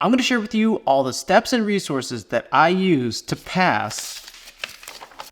I'm going to share with you all the steps and resources that I use to pass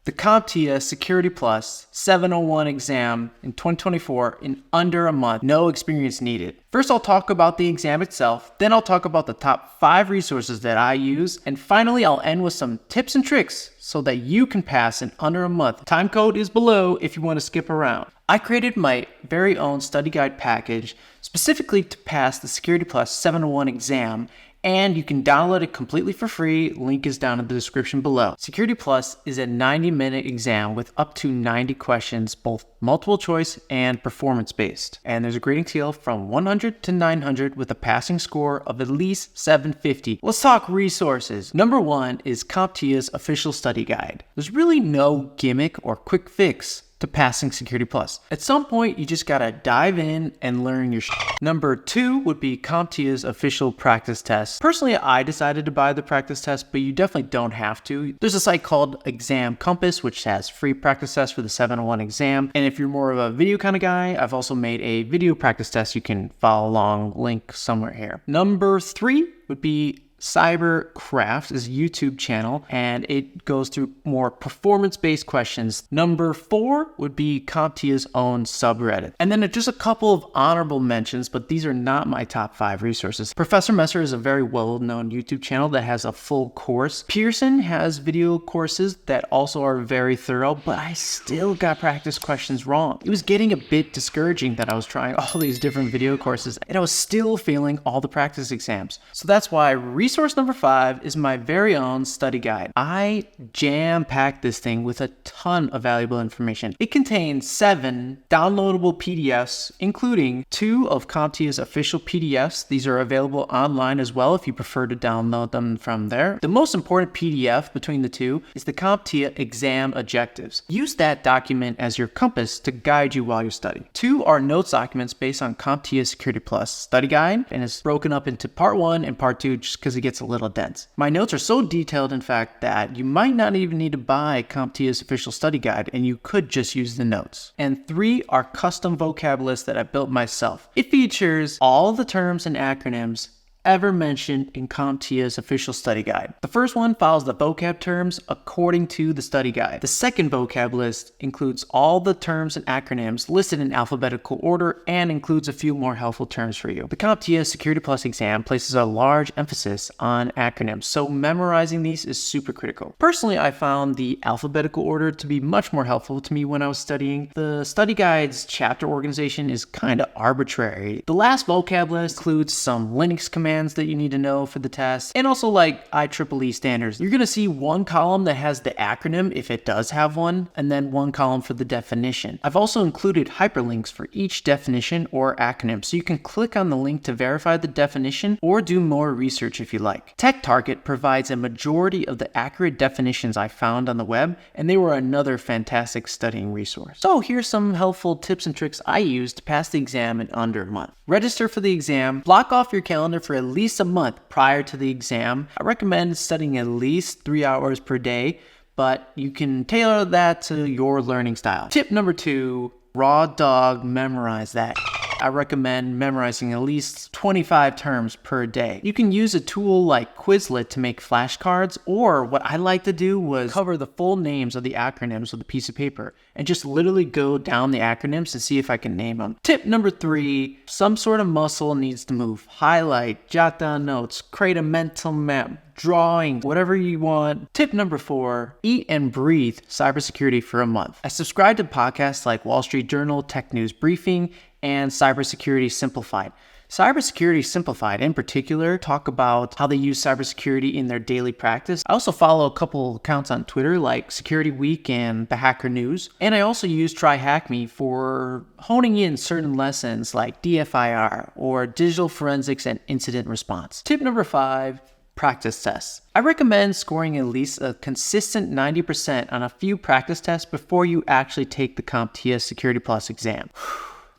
the CompTIA Security SY0-701 exam in 2024 in under a month, no experience needed. First, I'll talk about the exam itself, then I'll talk about the top 5 resources that I use, and finally I'll end with some tips and tricks so that you can pass in under a month. Time code is below if you want to skip around. I created my very own study guide package specifically to pass the Security SY0-701 exam, and you can download it completely for free. Link is down in the description below. Security Plus is a 90-minute exam with up to 90 questions, both multiple choice and performance-based. And there's a grading scale from 100 to 900 with a passing score of at least 750. Let's talk resources. Number 1 is CompTIA's official study guide. There's really no gimmick or quick fix to passing Security Plus. At some point, you just gotta dive in and learn your shit. Number 2 would be CompTIA's official practice test. Personally, I decided to buy the practice test, but you definitely don't have to. There's a site called Exam Compass, which has free practice tests for the 701 exam. And if you're more of a video kind of guy, I've also made a video practice test you can follow along, link somewhere here. Number 3 would be CYBERKRAFT is a YouTube channel, and it goes through more performance-based questions. Number 4 would be CompTIA's own subreddit. And then just a couple of honorable mentions, but these are not my top 5 resources. Professor Messer is a very well-known YouTube channel that has a full course. Pearson has video courses that also are very thorough, but I still got practice questions wrong. It was getting a bit discouraging that I was trying all these different video courses, and I was still failing all the practice exams. So that's why resource number 5 is my very own study guide. I jam-packed this thing with a ton of valuable information. It contains 7 downloadable PDFs, including 2 of CompTIA's official PDFs. These are available online as well if you prefer to download them from there. The most important PDF between the 2 is the CompTIA exam objectives. Use that document as your compass to guide you while you study. 2 are notes documents based on CompTIA Security Plus study guide, and it's broken up into part 1 and part 2 just because it gets a little dense. My notes are so detailed, in fact, that you might not even need to buy CompTIA's official study guide, and you could just use the notes. And 3 are custom vocab lists that I built myself. It features all the terms and acronyms ever mentioned in CompTIA's official study guide. The first one follows the vocab terms according to the study guide. The second vocab list includes all the terms and acronyms listed in alphabetical order and includes a few more helpful terms for you. The CompTIA Security Plus exam places a large emphasis on acronyms, so memorizing these is super critical. Personally, I found the alphabetical order to be much more helpful to me when I was studying. The study guide's chapter organization is kind of arbitrary. The last vocab list includes some Linux commands that you need to know for the test, and also like IEEE standards. You're gonna see one column that has the acronym if it does have one, and then one column for the definition. I've also included hyperlinks for each definition or acronym, so you can click on the link to verify the definition or do more research if you like. TechTarget provides a majority of the accurate definitions I found on the web, and they were another fantastic studying resource. So here's some helpful tips and tricks I used to pass the exam in under a month. Register for the exam. Block off your calendar for at least a month prior to the exam. I recommend studying at least 3 hours per day, but you can tailor that to your learning style. Tip number 2, raw dog memorize that. I recommend memorizing at least 25 terms per day. You can use a tool like Quizlet to make flashcards, or what I like to do was cover the full names of the acronyms with a piece of paper and just literally go down the acronyms and see if I can name them. Tip number 3, some sort of muscle needs to move. Highlight, jot down notes, create a mental map, drawing, whatever you want. Tip number 4, eat and breathe cybersecurity for a month. I subscribe to podcasts like Wall Street Journal, Tech News Briefing, and Cybersecurity Simplified. Cybersecurity Simplified in particular talk about how they use cybersecurity in their daily practice. I also follow a couple accounts on Twitter like Security Week and The Hacker News. And I also use TryHackMe for honing in certain lessons like DFIR or digital forensics and incident response. Tip number 5, practice tests. I recommend scoring at least a consistent 90% on a few practice tests before you actually take the CompTIA Security Plus exam.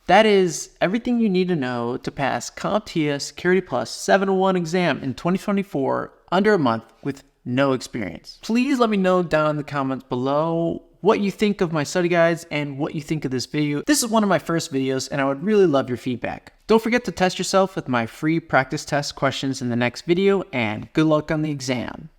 That is everything you need to know to pass CompTIA Security SY0-701 exam in 2024 under a month with no experience. Please let me know down in the comments below what you think of my study guides and what you think of this video. This is one of my first videos and I would really love your feedback. Don't forget to test yourself with my free practice test questions in the next video, and good luck on the exam.